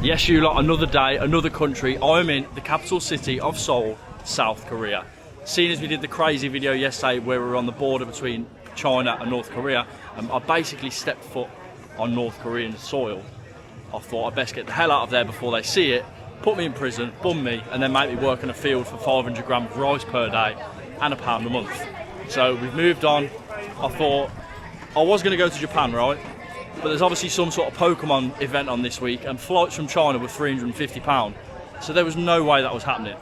Yes, you lot, another day, another country. I'm in the capital city of Seoul, South Korea. Seeing as we did the crazy video yesterday where we were on the border between China and North Korea, I basically stepped foot on North Korean soil. I thought I'd best get the hell out of there before they see it, put me in prison, bum me, and then make me work in a field for 500 grams of rice per day and £1 a month. So we've moved on. I thought I was going to go to Japan, right? But there's obviously some sort of Pokemon event on this week, and flights from China were £350. So there was no way that was happening.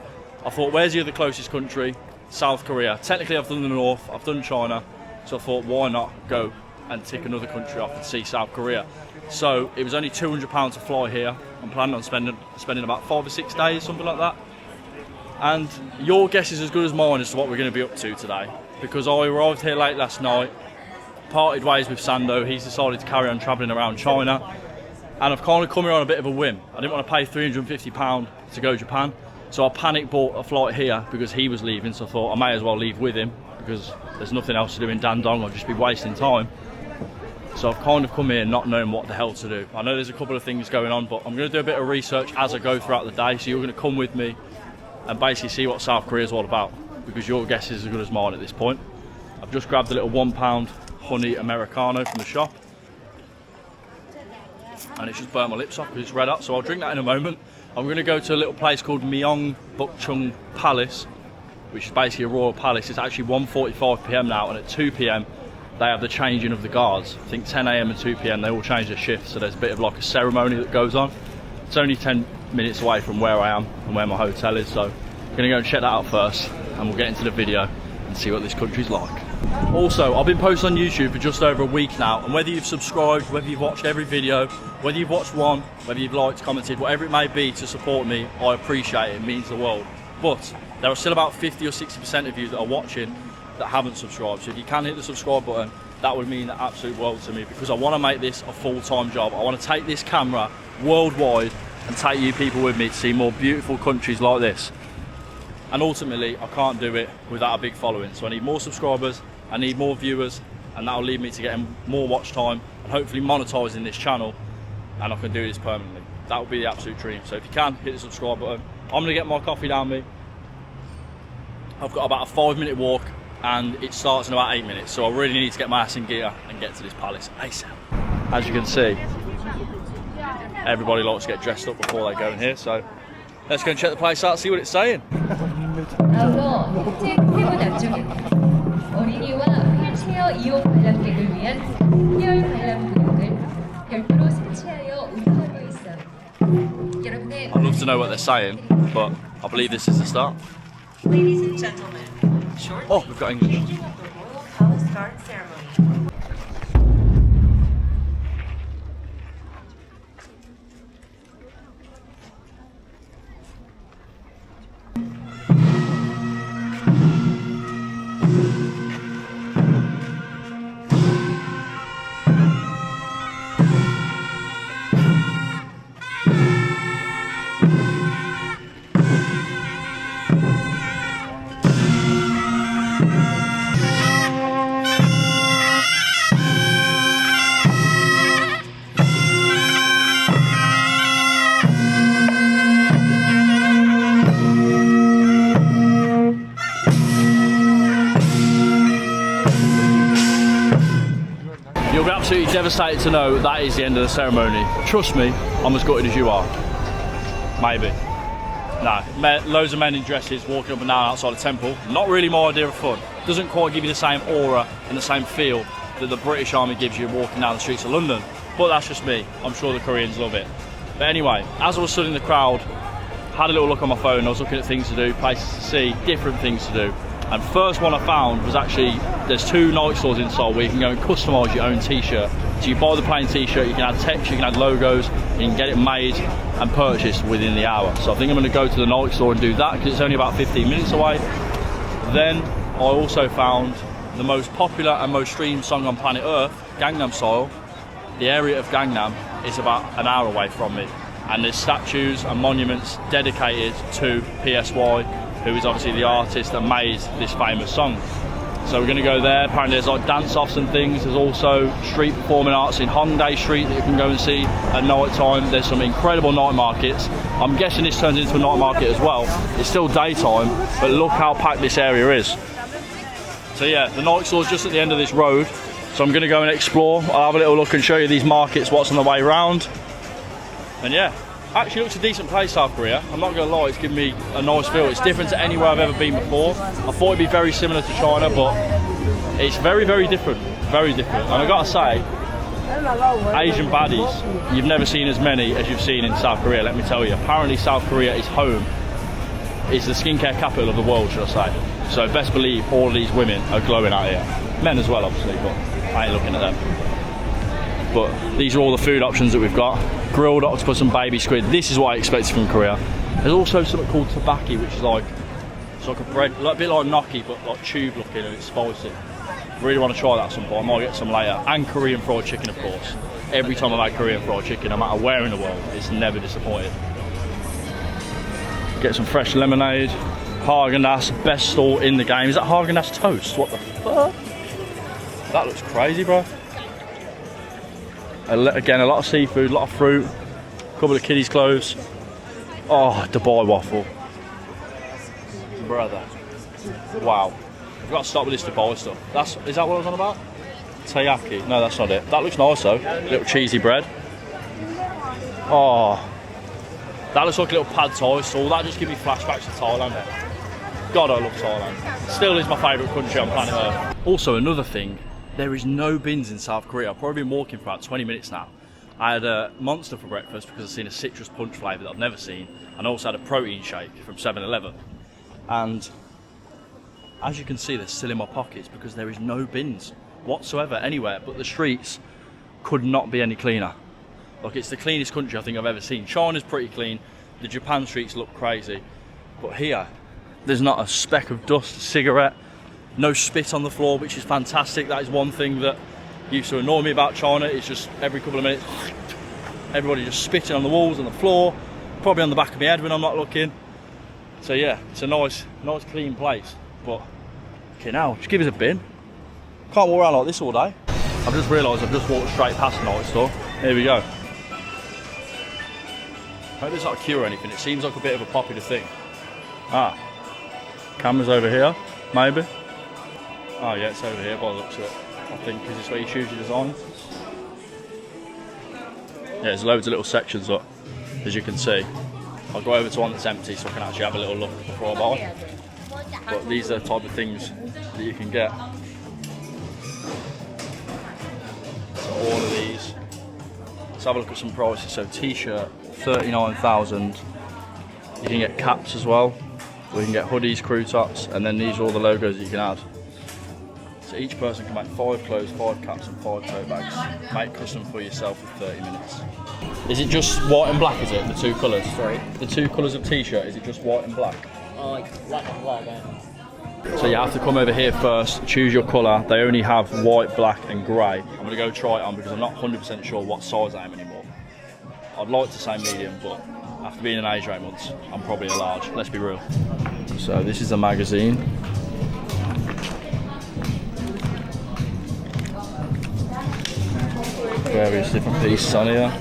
I thought, where's the other closest country? South Korea. Technically I've done the North, I've done China, so I thought, why not go and tick another country off and see South Korea? So it was only £200 to fly here. I'm planning on spending about 5 or 6 days, something like that. And your guess is as good as mine as to what we're going to be up to today, because I arrived here late last night, parted ways with Sando. He's decided to carry on travelling around China, and I've kind of come here on a bit of a whim. I didn't want to pay £350 to go to Japan, so I panic bought a flight here because he was leaving, so I thought I may as well leave with him because there's nothing else to do in Dandong. I'll just be wasting time. So I've kind of come here not knowing what the hell to do. I know there's a couple of things going on, but I'm going to do a bit of research as I go throughout the day, so you're going to come with me and basically see what South Korea is all about, because your guess is as good as mine at this point. I've just grabbed a little £1 honey Americano from the shop, and it's just burnt my lips off because it's red hot, so I'll drink that in a moment. I'm going to go to a little place called Gyeongbokgung Palace, which is basically a royal palace. It's actually 1:45 PM now, and at 2 PM they have the changing of the guards. I think 10 AM and 2 PM they all change their shift, so there's a bit of like a ceremony that goes on. It's only 10 minutes away from where I am and where my hotel is, so I'm going to go and check that out first, and we'll get into the video and see what this country's like. Also, I've been posting on YouTube for just over a week now, and whether you've subscribed, whether you've watched every video, whether you've watched one, whether you've liked, commented, whatever it may be to support me, I appreciate it. It means the world. But there are still about 50 or 60% of you that are watching that haven't subscribed, so if you can hit the subscribe button, that would mean the absolute world to me, because I want to make this a full-time job. I want to take this camera worldwide and take you people with me to see more beautiful countries like this. And ultimately, I can't do it without a big following, so I need more subscribers, I need more viewers, and that'll lead me to getting more watch time and hopefully monetising this channel, and I can do this permanently. That would be the absolute dream. So if you can, hit the subscribe button. I'm going to get my coffee down me. I've got about a 5-minute walk, and it starts in about 8 minutes, so I really need to get my ass in gear and get to this palace ASAP. As you can see, everybody likes to get dressed up before they go in here, so let's go and check the place out, see what it's saying. 어린이와 휠체어 이용 관람객을 위한 특별 관람 구역을 별도로 설치하여 운영하고 있어. 여러분의 I'd love to know what they're saying, but I believe this is the start. Ladies and gentlemen, short Oh, we've got English. changing of the Royal Palace Guard ceremony. You'll be absolutely devastated to know that is the end of the ceremony. Trust me, I'm as gutted as you are. Maybe. No, loads of men in dresses walking up and down outside the temple. Not really my idea of fun. Doesn't quite give you the same aura and the same feel that the British Army gives you walking down the streets of London. But that's just me. I'm sure the Koreans love it. But anyway, as I was stood in the crowd, had a little look on my phone, I was looking at things to do, places to see, different things to do. And first one I found was actually, there's 2 Nike stores in Seoul where you can go and customise your own T-shirt. So you buy the plain T-shirt, you can add text, you can add logos, you can get it made and purchased within the hour. So I think I'm going to go to the Nike store and do that because it's only about 15 minutes away. Then I also found the most popular and most streamed song on planet Earth, Gangnam Style. The area of Gangnam is about an hour away from me, and there's statues and monuments dedicated to PSY, who is obviously the artist that made this famous song. So we're going to go there. Apparently there's like dance-offs and things. There's also street performing arts in Hongdae Street that you can go and see at night time. There's some incredible night markets. I'm guessing this turns into a night market as well. It's still daytime, but look how packed this area is. So yeah, the Nike store's just at the end of this road. So I'm going to go and explore. I'll have a little look and show you these markets, what's on the way round. And yeah, actually looks a decent place, South Korea. I'm not going to lie, it's given me a nice feel. It's different to anywhere I've ever been before. I thought it'd be very similar to China, but it's very, very different. Very different. And I got to say, Asian baddies, you've never seen as many as you've seen in South Korea, let me tell you. Apparently South Korea is home. It's the skincare capital of the world, should I say. So best believe all of these women are glowing out here. Men as well, obviously, but I ain't looking at them. But these are all the food options that we've got. Grilled octopus and baby squid. This is what I expected from Korea. There's also something called tabaki, which is like, it's like a bread, like a bit like gnocchi, but like tube looking, and it's spicy. Really want to try that at some point. I might get some later. And Korean fried chicken, of course. Every time I've had Korean fried chicken, no matter where in the world, it's never disappointed. Get some fresh lemonade. Haagen-Dazs, best store in the game. Is that Haagen-Dazs toast? What the fuck? That looks crazy, bro. Again, a lot of seafood, a lot of fruit, a couple of kiddies' clothes. Oh, Dubai waffle. Brother. Wow. I've got to stop with this Dubai stuff. Is that what I was on about? Taiyaki. No, that's not it. That looks nice though. Little cheesy bread. Oh. That looks like a little pad thai stall. That just gives me flashbacks to Thailand. God, I love Thailand. Still is my favourite country on planet Earth. Also, another thing. There is no bins in South Korea. I've probably been walking for about 20 minutes now. I had a Monster for breakfast because I've seen a citrus punch flavour that I've never seen. And I also had a protein shake from 7-Eleven. And as you can see, they're still in my pockets because there is no bins whatsoever anywhere. But the streets could not be any cleaner. Like, it's the cleanest country I think I've ever seen. China's pretty clean. The Japan streets look crazy. But here, there's not a speck of dust, cigarette. No spit on the floor, which is fantastic. That is one thing that used to annoy me about China. It's just every couple of minutes, everybody just spitting on the walls and the floor, probably on the back of my head when I'm not looking. So yeah, it's a nice clean place. But okay, now just give us a bin. Can't walk around like this all day. I've just realised I've just walked straight past the Nike store. Here we go. I hope there's not a queue or anything. It seems like a bit of a popular thing. Ah, camera's over here, maybe. Oh yeah, it's over here by the looks of it. I think, because it's where you choose your designs. Yeah, there's loads of little sections up, as you can see. I'll go over to one that's empty so I can actually have a little look before I buy. But these are the type of things that you can get. So all of these. Let's have a look at some prices. So T-shirt, 39,000. You can get caps as well. So you can get hoodies, crew tops, and then these are all the logos that you can add. So each person can make 5 clothes, 5 caps and 5 tote bags. Make custom for yourself in 30 minutes. Is it just white and black, is it? The 2 colours? Sorry? The 2 colours of T-shirt, is it just white and black? Like black and black, yeah. So you have to come over here first, choose your colour. They only have white, black and grey. I'm going to go try it on because I'm not 100% sure what size I am anymore. I'd like to say medium, but after being in Asia 8 months, I'm probably a large, let's be real. So this is a magazine. Various different pieces on here.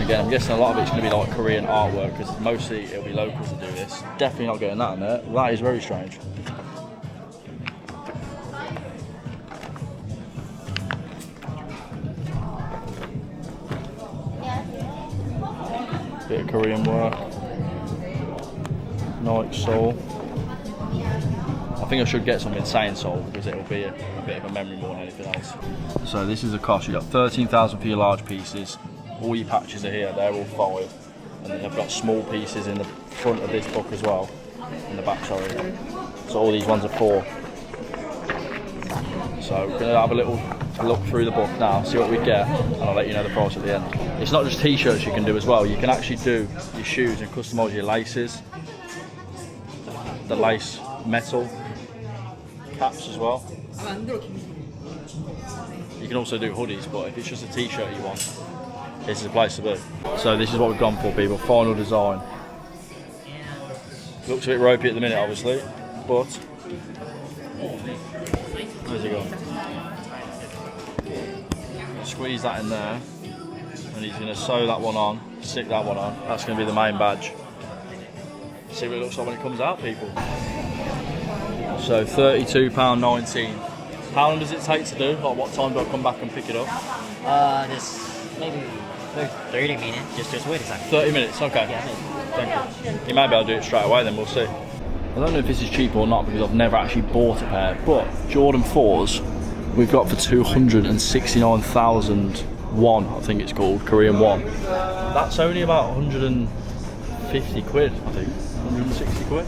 Again, I'm guessing a lot of it's going to be like Korean artwork because mostly it'll be locals that do this. Definitely not getting that in there. That is very strange. Bit of Korean work. Nike Seoul. I think I should get some insane Seoul because it'll be a bit of a memory more than anything else. So this is a cost. You got 13,000 for your large pieces. All your patches are here. They're all 5, and then they've got small pieces in the front of this book as well. In the back, sorry. So all these ones are 4. So we're gonna have a little look through the book now, see what we get, and I'll let you know the price at the end. It's not just T-shirts you can do as well. You can actually do your shoes and customise your laces. The lace metal. Caps as well. You can also do hoodies, but if it's just a T-shirt you want, this is the place to be. So this is what we've gone for, people. Final design. Looks a bit ropey at the minute, obviously, but where's it going? Squeeze that in there, and he's going to sew that one on, stick that one on. That's going to be the main badge. See what it looks like when it comes out, people. So £32.19. How long does it take to do? Like, what time do I come back and pick it up? Just maybe 30 minutes. Just wait a second. 30 minutes, okay. Yeah, maybe. Thank you. You maybe I'll do it straight away, then we'll see. I don't know if this is cheap or not because I've never actually bought a pair, but Jordan 4s we've got for 269,000 won, I think it's called, Korean won. That's only about 150 quid, I think. 160 quid.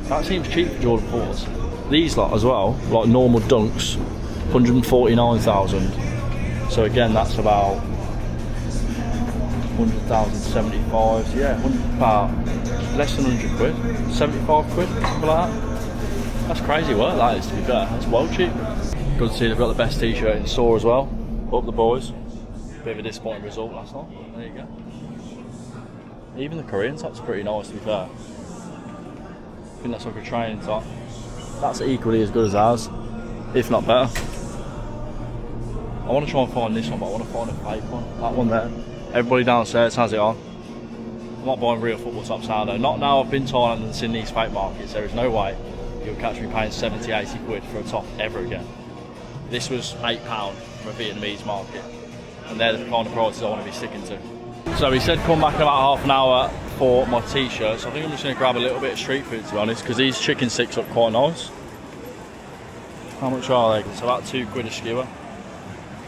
That seems cheap for Jordan 4s. These lot as well, like normal dunks, 149,000. So again, that's about 100,075. So yeah, about less than 100 quid, 75 quid, something like that. That's crazy work, that is, to be fair. That's well cheap. Good to see they've got the best t-shirt in store as well. Up the boys. Bit of a disappointing result last night. There you go. Even the Korean top's pretty nice, to be fair. I think that's like a training top. That's equally as good as ours, if not better. I want to try and find this one, but I want to find a fake one. That one there. Everybody downstairs has it on. I'm not buying real football tops now though. Not now I've been to Thailand and seen these fake markets. There is no way you'll catch me paying 70, 80 quid for a top ever again. This was £8 from a Vietnamese market. And they're the kind of prices I want to be sticking to. So he said come back in about half an hour for my t-shirt. So I think I'm just going to grab a little bit of street food, to be honest, because these chicken sticks look quite nice. How much are they? It's about £2 a skewer.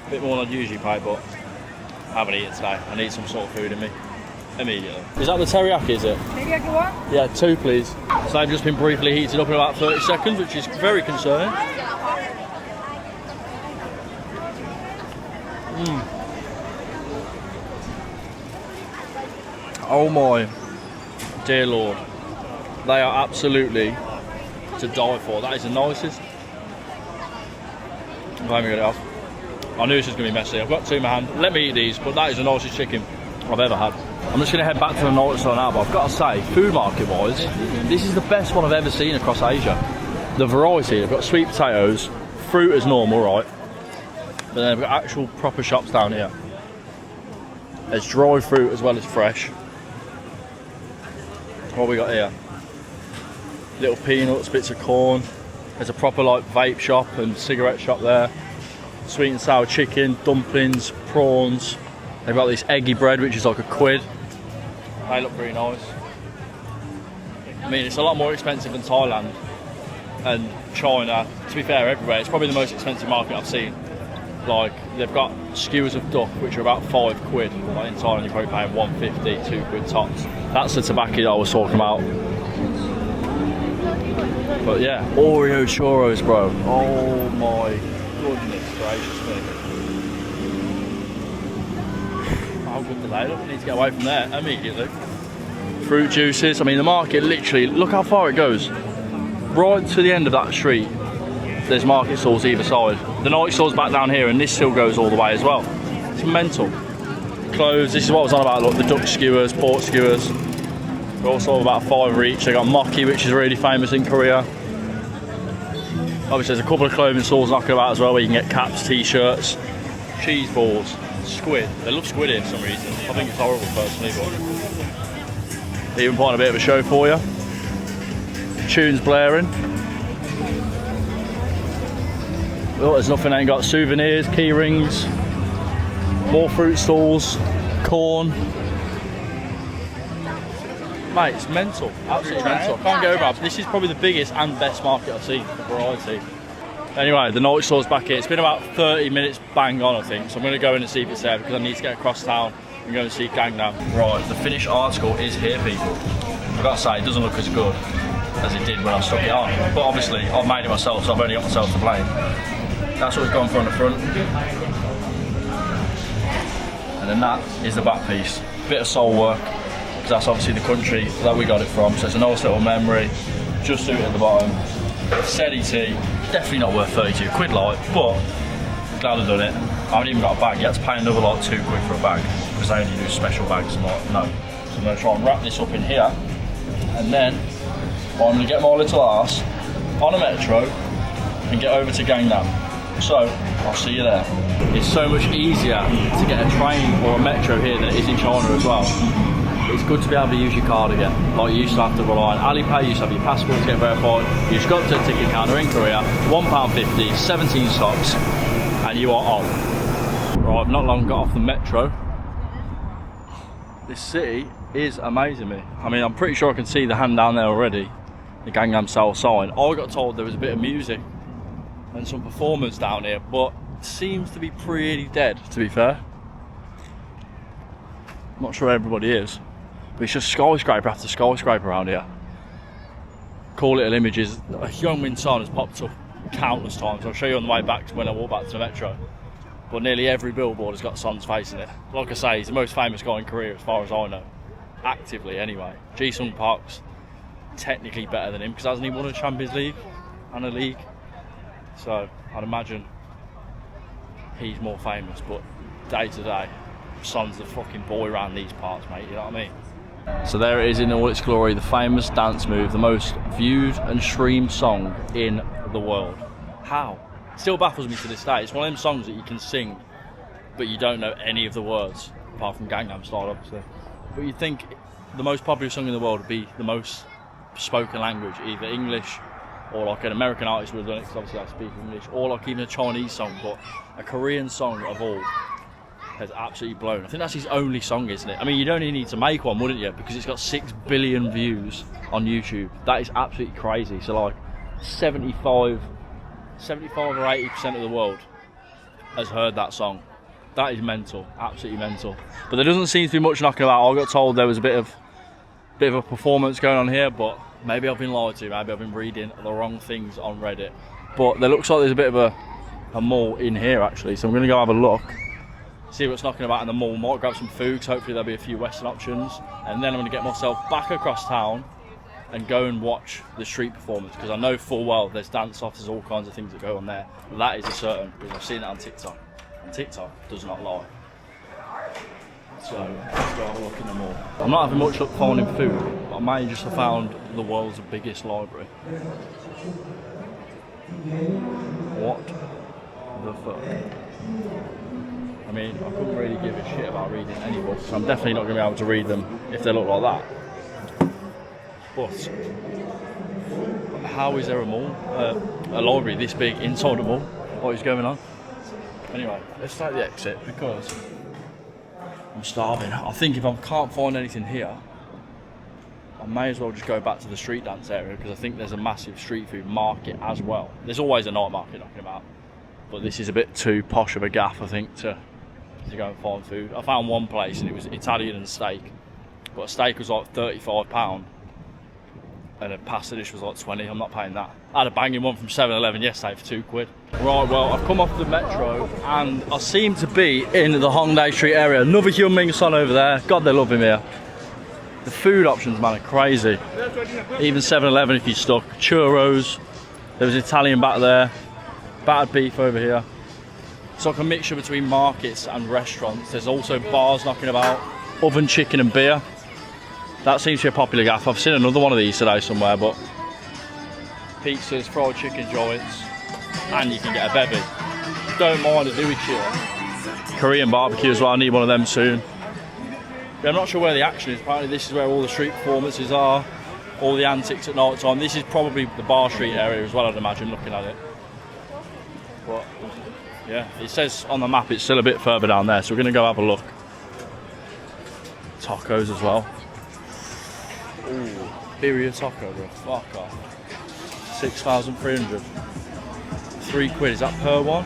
A bit more than I'd usually pay, but I haven't eaten today. I need some sort of food in me immediately. Is that the teriyaki, is it? Teriyaki one? Yeah, 2 please. So they've just been briefly heated up in about 30 seconds, which is very concerning. Oh my dear Lord. They are absolutely to die for. That is the nicest. I'm glad we got it off. I knew this was going to be messy. I've got 2 in my hand. Let me eat these, but that is the nicest chicken I've ever had. I'm just going to head back to the night store now, but I've got to say, food market wise, this is the best one I've ever seen across Asia. The variety, they've got sweet potatoes, fruit as normal, right? But then they've got actual proper shops down here. There's dry fruit as well as fresh. What we got here? Little peanuts, bits of corn. There's a proper like vape shop and cigarette shop there. Sweet and sour chicken, dumplings, prawns. They've got this eggy bread which is like £1. They look pretty nice. I mean, it's a lot more expensive than Thailand and China. To be fair, everywhere. It's probably the most expensive market I've seen. Like, they've got skewers of duck which are about £5. Like in Thailand you're probably paying 150, £2 tops. That's the tobacco I was talking about. But yeah, Oreo churros, bro. Oh my goodness gracious me. How good do they look? I need to get away from there immediately. Fruit juices. I mean, the market literally, look how far it goes. Right to the end of that street, there's market stalls either side. The Nike store's back down here, and this still goes all the way as well. It's mental. Clothes. This is what I was on about. Look, the duck skewers, pork skewers. They're also about £5 each. They got Moki, which is really famous in Korea. Obviously, there's a couple of clothing stores knocking about as well, where you can get caps, t-shirts, cheese balls, squid. They love squid here for some reason. I think it's horrible personally, but even putting a bit of a show for you. Tunes blaring. Oh, there's nothing. Ain't got souvenirs, key rings, more fruit stalls, corn. Mate, it's mental, absolutely mental. I can't get over it. This is probably the biggest and best market I've seen for variety. Anyway, the Nike store's back here. It's been about 30 minutes bang on, I think. So I'm going to go in and see if it's there because I need to get across town and go and see Gangnam. Right, the finished article is here, people. I've got to say, it doesn't look as good as it did when I stuck it on. But obviously, I've made it myself, so I've only got myself to blame. That's what we've gone for on the front. And then that is the back piece. Bit of sole work. That's obviously the country that we got it from, so it's a nice little memory. Just suit at the bottom. Said ET, definitely not worth 32 quid like, but glad I've done it. I haven't even got a bag. You had to pay another like £2 for a bag because they only do special bags. I'm like, no. So I'm going to try and wrap this up in here, and then Well, I'm going to get my little arse on a metro and get over to Gangnam. So, I'll see you there. It's so much easier to get a train or a metro here than it is in China as well. It's good to be able to use your card again. Like you used to have to rely on Alipay, you used to have your passport to get verified. You just got to a ticket counter in Korea, £1.50, 17 stocks, and you are on. Right, I've not long got off the metro. This city is amazing me. I mean, I'm pretty sure I can see the hand down there already, the Gangnam Seoul sign. I got told there was a bit of music and some performers down here, but it seems to be pretty dead, to be fair. I'm not sure everybody is, but it's just skyscraper after skyscraper around here. Cool little images. A Gyeongbokgung sign has popped up countless times. I'll show you on the way back to when I walk back to the metro. But nearly every billboard has got Son's face in it. Like I say, he's the most famous guy in Korea as far as I know. Actively anyway. Ji-sung Park's technically better than him because hasn't he won a Champions League and a league? So I'd imagine he's more famous, but day to day, Son's the fucking boy around these parts, mate, you know what I mean? So there it is in all its glory, the famous dance move, the most viewed and streamed song in the world. How? Still baffles me to this day. It's one of them songs that you can sing, but you don't know any of the words, apart from Gangnam Style, obviously. But you'd think the most popular song in the world would be the most spoken language, either English or like an American artist would have done it, because obviously I speak English, or like even a Chinese song, but a Korean song of all has absolutely blown. I think that's his only song, isn't it? I mean, you'd only need to make one, wouldn't you? Because it's got 6 billion views on YouTube. That is absolutely crazy. So like 75 or 80% of the world has heard that song. That is mental, absolutely mental. But there doesn't seem to be much knocking about. I got told there was a bit of a performance going on here, but maybe I've been lied to. Maybe I've been reading the wrong things on Reddit. But there looks like there's a bit of a mall in here actually. So I'm going to go have a look, see what's knocking about in the mall. Might grab some food, because hopefully there'll be a few Western options. And then I'm going to get myself back across town and go and watch the street performance, because I know full well there's dance-offs, there's all kinds of things that go on there. That is a certain, because I've seen it on TikTok. And TikTok does not lie. So let's go have a look in the mall. I'm not having much luck finding food, but I may just have found the world's biggest library. What the fuck? I mean, I couldn't really give a shit about reading any books, so I'm definitely not going to be able to read them if they look like that. But how is there a mall, a library this big inside a mall? What is going on? Anyway, let's take the exit because I'm starving. I think if I can't find anything here, I may as well just go back to the street dance area, because I think there's a massive street food market as well. There's always a night market knocking about, but this is a bit too posh of a gaff, I think, to go and find food. I found one place and it was Italian and steak, but a steak was like £35 and a pasta dish was like 20. I'm not paying that. I had a banging one from 7-Eleven yesterday for £2. Right, well, I've come off the metro and I seem to be in the Hongdae Street area. Another Hyunmin son over there. God, they love him here. The food options, man, are crazy. Even 7-Eleven if you're stuck. Churros. There was Italian back there. Battered beef over here. It's like a mixture between markets and restaurants. There's also bars knocking about. Oven chicken and beer. That seems to be a popular gaff. I've seen another one of these today somewhere, but pizzas, fried chicken joints, and you can get a bevy. Don't mind a Louis here. Korean barbecue as well. I need one of them soon. I'm not sure where the action is. Apparently this is where all the street performances are, all the antics at night time. This is probably the Bar Street area as well, I'd imagine, looking at it. But yeah, it says on the map it's still a bit further down there, so we're going to go have a look. Tacos as well. Ooh, birria taco, bro. Fuck off. 6,300. £3, is that per one?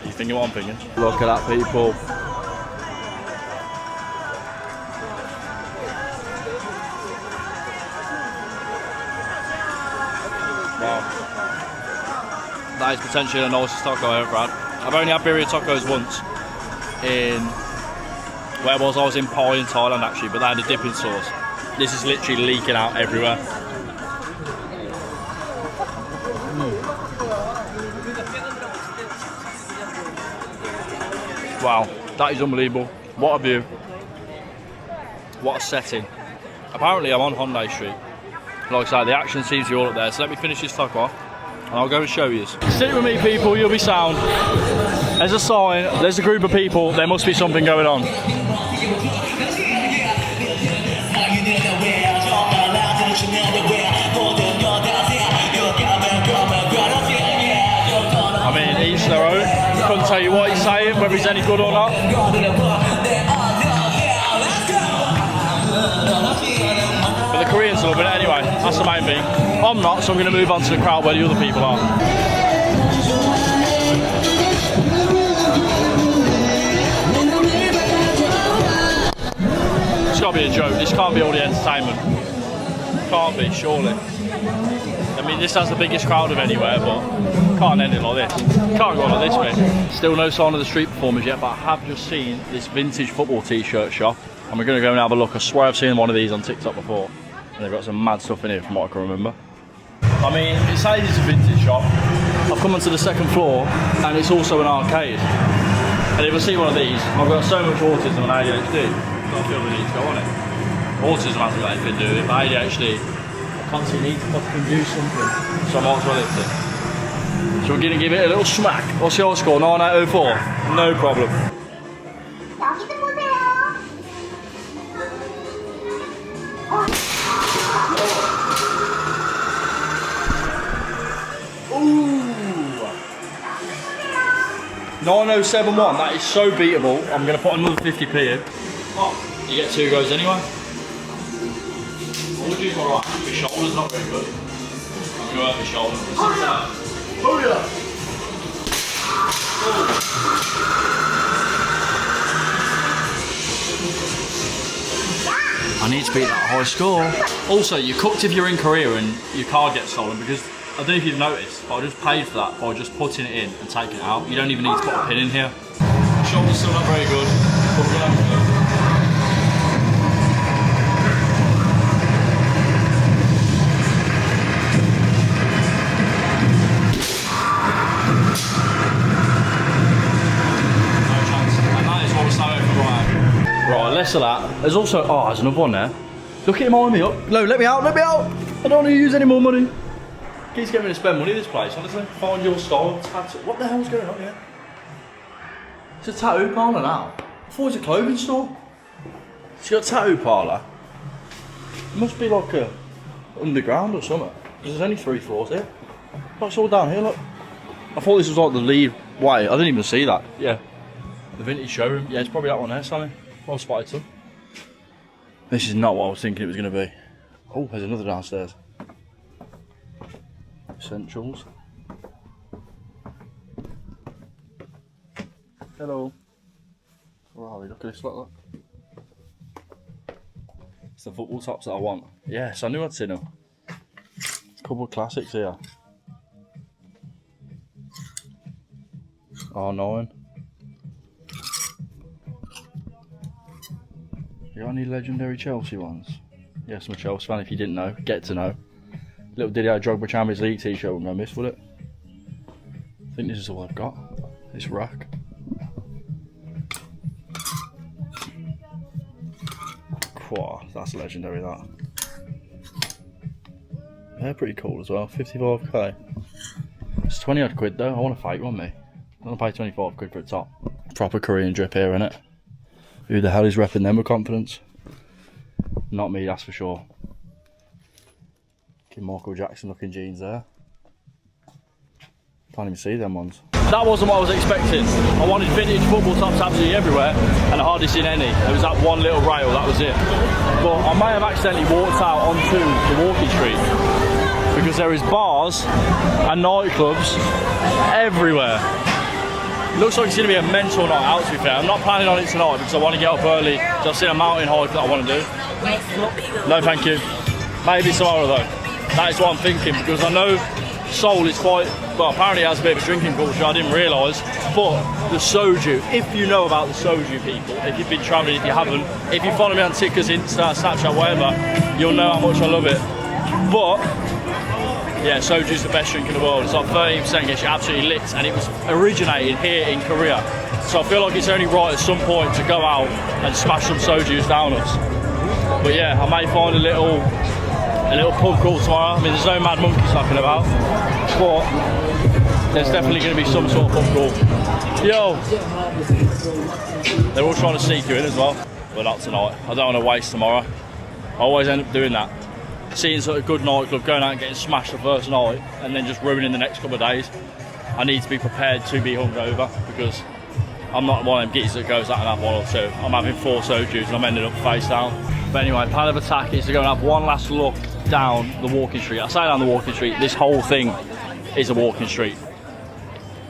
You thinking what I'm thinking? Look at that, people. Wow. That is potentially the nicest taco I've ever had. I've only had birria tacos once in... Where was I? Was in Pai in Thailand actually, but they had a dipping sauce. This is literally leaking out everywhere. Wow, that is unbelievable. What a view. what a setting. Apparently I'm on Hongdae Street. Like I say, the action seems to be all up there, so let me finish this tuck off and I'll go and show you. Stick with me people, you'll be sound. There's a sign, there's a group of people, there must be something going on. I mean, each their own. Couldn't tell you what he's saying, whether he's any good or not. But the Koreans are loving it anyway, that's the main thing. I'm not, so I'm going to move on to the crowd where the other people are. It's got to be a joke, this can't be all the entertainment. Can't be, surely. I mean, this has the biggest crowd of anywhere, but can't end it like this. Can't go on like this, mate. Still no sign of the street performers yet, but I have just seen this vintage football T-shirt shop, and we're going to go and have a look. I swear I've seen one of these on TikTok before, and they've got some mad stuff in here from what I can remember. I mean, it says it's a vintage shop. I've come onto the second floor, and it's also an arcade. And if I see one of these, I've got so much autism and ADHD, I feel the need to go on it. Autism hasn't got anything to do with it, but ADHD, I constantly need to fucking do something, so I might as well hit it. So we're going to give it a little smack. What's your score? 9804? No problem. Ooh. 9071, that is so beatable. I'm going to put another 50p in. Oh, you get 2 goes anyway. All you alright, my shoulder's not very good. I'm going to hurt my shoulder. Oh yeah! I need to beat that high score. Also, you're cooked if you're in Korea and your card gets stolen, because I don't know if you've noticed, but I just paid for that by just putting it in and taking it out. You don't even need to put a pin in here. Shoulder's still not very good, but we're gonna have to go. Right, less of that. There's also, oh, there's another one there. Look at him eyeing me up. No, let me out, let me out. I don't want to use any more money. Keeps getting me to spend money this place, honestly. Find your style, tattoo. What the hell's going on here? It's a tattoo parlour now. I thought it was a clothing store. It's got a tattoo parlour. It must be like a underground or something. There's only 3 floors here. Oh, it's all down here, look. I thought this was like the lead way. I didn't even see that. Yeah. The vintage showroom. Yeah, it's probably that one there, Sammy. Well spotted, son. This is not what I was thinking it was going to be. Oh, there's another downstairs. Essentials. Hello. Where are we? Look at this, look. It's the football tops that I want. Yes, I knew I'd seen them. A couple of classics here. R9. You got any legendary Chelsea ones? Yes, I'm a Chelsea fan. If you didn't know, get to know. Little Didier Drogba Champions League T-shirt wouldn't go miss, would it? I think this is all I've got. This rack. Wow, that's legendary, that. They're pretty cool as well. 55k. It's 20 odd quid though. I want a fake one, me. I want to pay 25 quid for a top. Proper Korean drip here, innit? Who the hell is repping them with confidence? Not me, that's for sure. Michael Jackson looking jeans there. Can't even see them ones. That wasn't what I was expecting. I wanted vintage football tops absolutely everywhere, and I hardly seen any. There was that one little rail, that was it. But I may have accidentally walked out onto the walking street, because there is bars and nightclubs everywhere. Looks like it's going to be a mental night out, to be fair. I'm not planning on it tonight because I want to get up early. So I've seen a mountain hike that I want to do. No, thank you. Maybe tomorrow though. That is what I'm thinking, because I know Seoul is quite, well, apparently it has a bit of a drinking culture, I didn't realise. But the soju, if you know about the soju, people, if you've been travelling, if you haven't, if you follow me on TikTok, Insta, Snapchat, whatever, you'll know how much I love it. But yeah, soju's the best drink in the world. It's like 13%, gets you absolutely lit, and it was originated here in Korea. So I feel like it's only right at some point to go out and smash some sojus down us. But yeah, I may find a little pub crawl tomorrow. I mean, there's no mad monkeys knocking about, but there's definitely going to be some sort of pub crawl. Yo! They're all trying to sneak you in as well, but not tonight. I don't want to waste tomorrow. I always end up doing that. Seeing sort of good nightclub, going out and getting smashed the first night, and then just ruining the next couple of days. I need to be prepared to be hungover, because I'm not one of them gitties that goes out and have one or two. I'm having 4 soju's and I'm ending up face down. But anyway, plan of attack is to go and have one last look down the walking street. I say down the walking street, this whole thing is a walking street.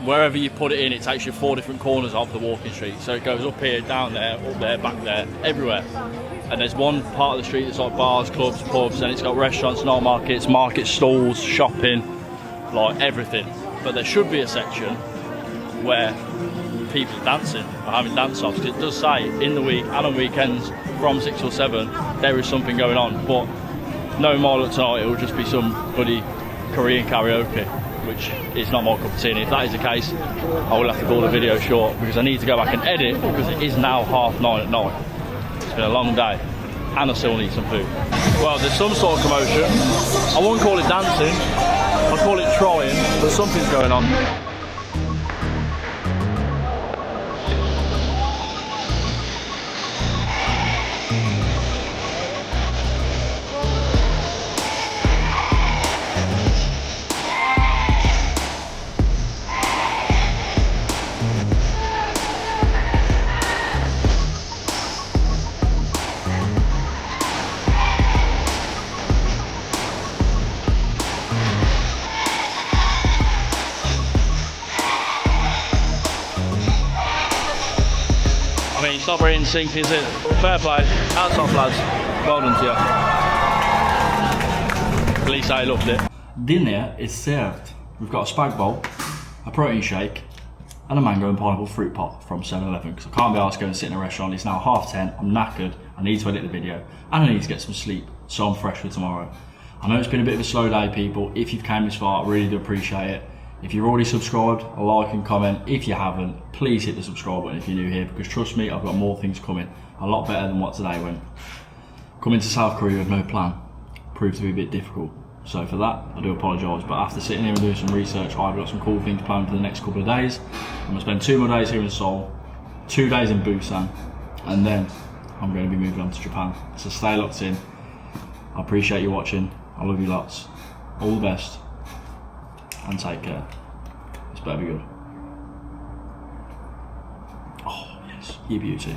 Wherever you put it in, it takes you 4 different corners of the walking street. So it goes up here, down there, up there, back there, everywhere. And there's one part of the street that's like bars, clubs, pubs, and it's got restaurants, night markets, market stalls, shopping, like everything. But there should be a section where people are dancing or having dance-offs, because it does say in the week and on weekends from 6 till 7 there is something going on. But no more than tonight, it will just be some bloody Korean karaoke, which is not my cup of tea. And if that is the case, I will have to call the video short, because I need to go back and edit, because it is now 9:30 at night. It's been a long day and I still need some food. Well, there's some sort of commotion. I won't call it dancing, I'll call it trying, but something's going on. I mean, it's not very in sync, is it? Fair play. Hats off, lads. Well done to you. At least I loved it. Dinner is served. We've got a spag bowl, a protein shake, and a mango and pineapple fruit pot from 7-Eleven, because I can't be asked to go and sit in a restaurant. It's now 10:30, I'm knackered, I need to edit the video, and I need to get some sleep, so I'm fresh for tomorrow. I know it's been a bit of a slow day, people. If you've came this far, I really do appreciate it. If you've already subscribed, a like and comment. If you haven't, please hit the subscribe button if you're new here, because trust me, I've got more things coming, a lot better than what today went. Coming to South Korea with no plan proved to be a bit difficult. So for that, I do apologise, but after sitting here and doing some research, I've got some cool things planned for the next couple of days. I'm going to spend 2 more days here in Seoul, 2 days in Busan, and then I'm going to be moving on to Japan. So stay locked in. I appreciate you watching. I love you lots. All the best, and take care. This better be good. Oh yes, you beauty.